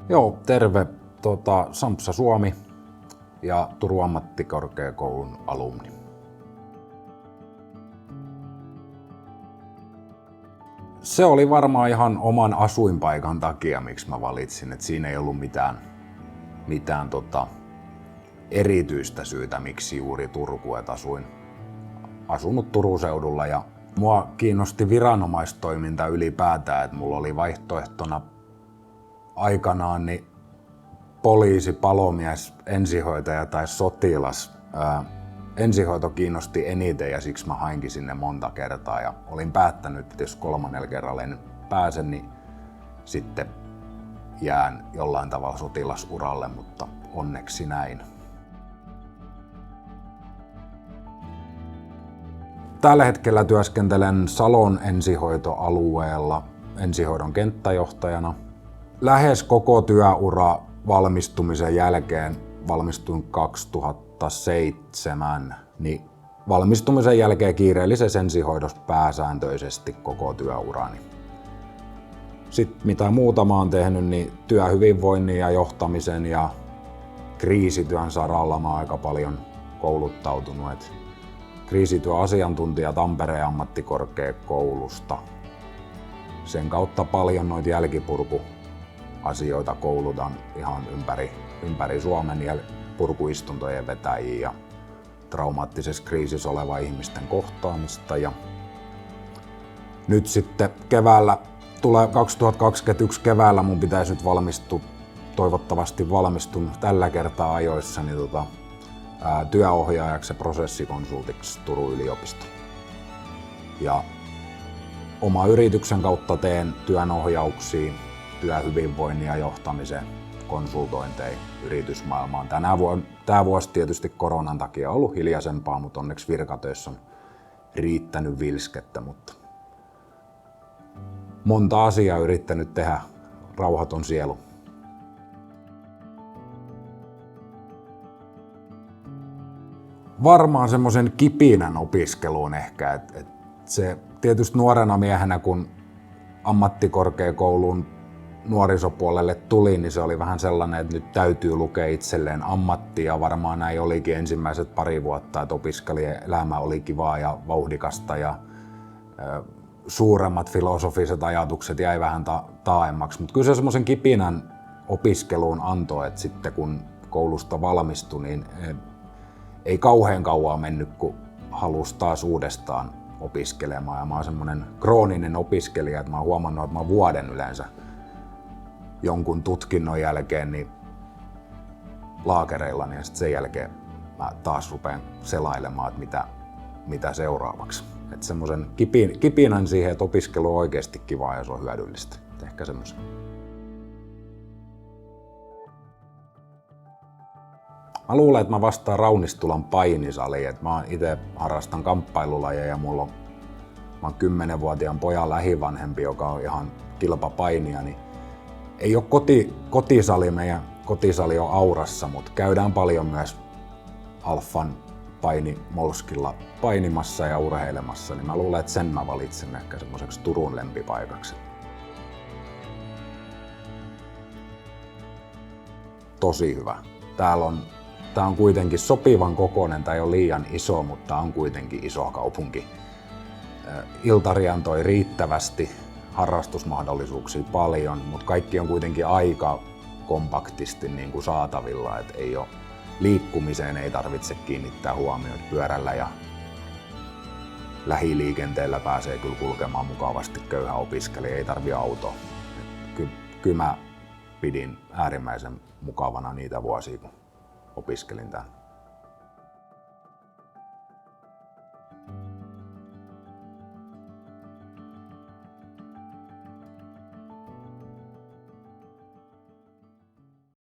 Joo, terve. Sampsa Suomi ja Turun ammattikorkeakoulun alumni. Se oli varmaan ihan oman asuinpaikan takia, miksi mä valitsin. Et siinä ei ollut mitään erityistä syytä, miksi juuri Turku. Et asunut Turun seudulla ja mua kiinnosti viranomaistoiminta ylipäätään. Et mulla oli vaihtoehtona aikanaan niin poliisi, palomies, ensihoitaja tai sotilas. Ensihoito kiinnosti eniten ja siksi mä hainkin sinne monta kertaa ja olin päättänyt, että jos 3. kerralla en pääse, niin sitten jään jollain tavalla sotilasuralle, mutta onneksi näin. Tällä hetkellä työskentelen Salon ensihoitoalueella ensihoidon kenttäjohtajana. Lähes koko työura valmistumisen jälkeen, valmistuin 2007, niin valmistumisen jälkeen kiireellisessä ensihoidossa pääsääntöisesti koko työurani. Sitten mitä muuta mä oon tehnyt, niin työhyvinvoinnin ja johtamisen ja kriisityön saralla mä oon aika paljon kouluttautunut. Kriisityöasiantuntija Tampereen ammattikorkeakoulusta. Sen kautta paljon noita jälkipurkuasioita koulutan ihan ympäri Suomen purkuistuntojen vetäjiä ja traumaattisessa kriisissä oleva ihmisten kohtaamista. Ja nyt sitten 2021 keväällä mun pitäisi nyt valmistua, toivottavasti valmistun tällä kertaa ajoissa, niin työohjaajaksi ja prosessikonsultiksi Turun yliopistoon. Ja oma yrityksen kautta teen työnohjauksia, työhyvinvoinnin ja johtamisen konsultointeja yritysmaailmaan. Tämä vuosi tietysti koronan takia on ollut hiljaisempaa, mutta onneksi virkatöissä on riittänyt vilskettä. Mutta monta asiaa yrittänyt tehdä, rauhaton sielu. Varmaan semmoisen kipinän opiskeluun ehkä. Et se tietysti nuorena miehenä, kun ammattikorkeakoulun nuorisopuolelle tuli, niin se oli vähän sellainen, että nyt täytyy lukea itselleen ammattia. Varmaan näin olikin ensimmäiset pari vuotta, että opiskelijan elämä oli kivaa ja vauhdikasta ja suuremmat filosofiset ajatukset jäi vähän taaemmaksi. Mutta kyllä se semmoisen kipinän opiskeluun antoi, että sitten kun koulusta valmistui, niin ei kauhean kauan mennyt, kun halusi taas uudestaan opiskelemaan. Ja mä oon semmoinen krooninen opiskelija, että mä oon huomannut, että mä oon vuoden yleensä jonkun tutkinnon jälkeen niin laakereilla, ja sitten sen jälkeen mä taas rupean selailemaan, että mitä seuraavaksi. Että semmoisen kipinän siihen, että opiskelu on oikeasti kivaa ja se on hyödyllistä. Ehkä semmoisen. Mä luulen, että mä vastaan Raunistulan painisaliin. Mä itse harrastan kamppailulajeja ja mä oon 10-vuotiaan pojan lähivanhempi, joka on ihan kilpapainia. Niin ei ole kotisali, meidän kotisali on Aurassa, mutta käydään paljon myös Alfan painimolskilla painimassa ja urheilemassa. Niin mä luulen, että sen mä valitsen ehkä semmoiseksi Turun lempipaikaksi. Tosi hyvä. Tää on kuitenkin sopivan kokoinen, tää ei ole liian iso, mutta tää on kuitenkin iso kaupunki. Iltariantoi riittävästi, harrastusmahdollisuuksia paljon, mutta kaikki on kuitenkin aika kompaktisti niin kuin saatavilla, et ei ole, liikkumiseen ei tarvitse kiinnittää huomioon. Pyörällä ja lähiliikenteellä pääsee kyllä kulkemaan mukavasti köyhä opiskelija, ei tarvitse autoa. Kyllä mä pidin äärimmäisen mukavana niitä vuosia, kun opiskelin täällä.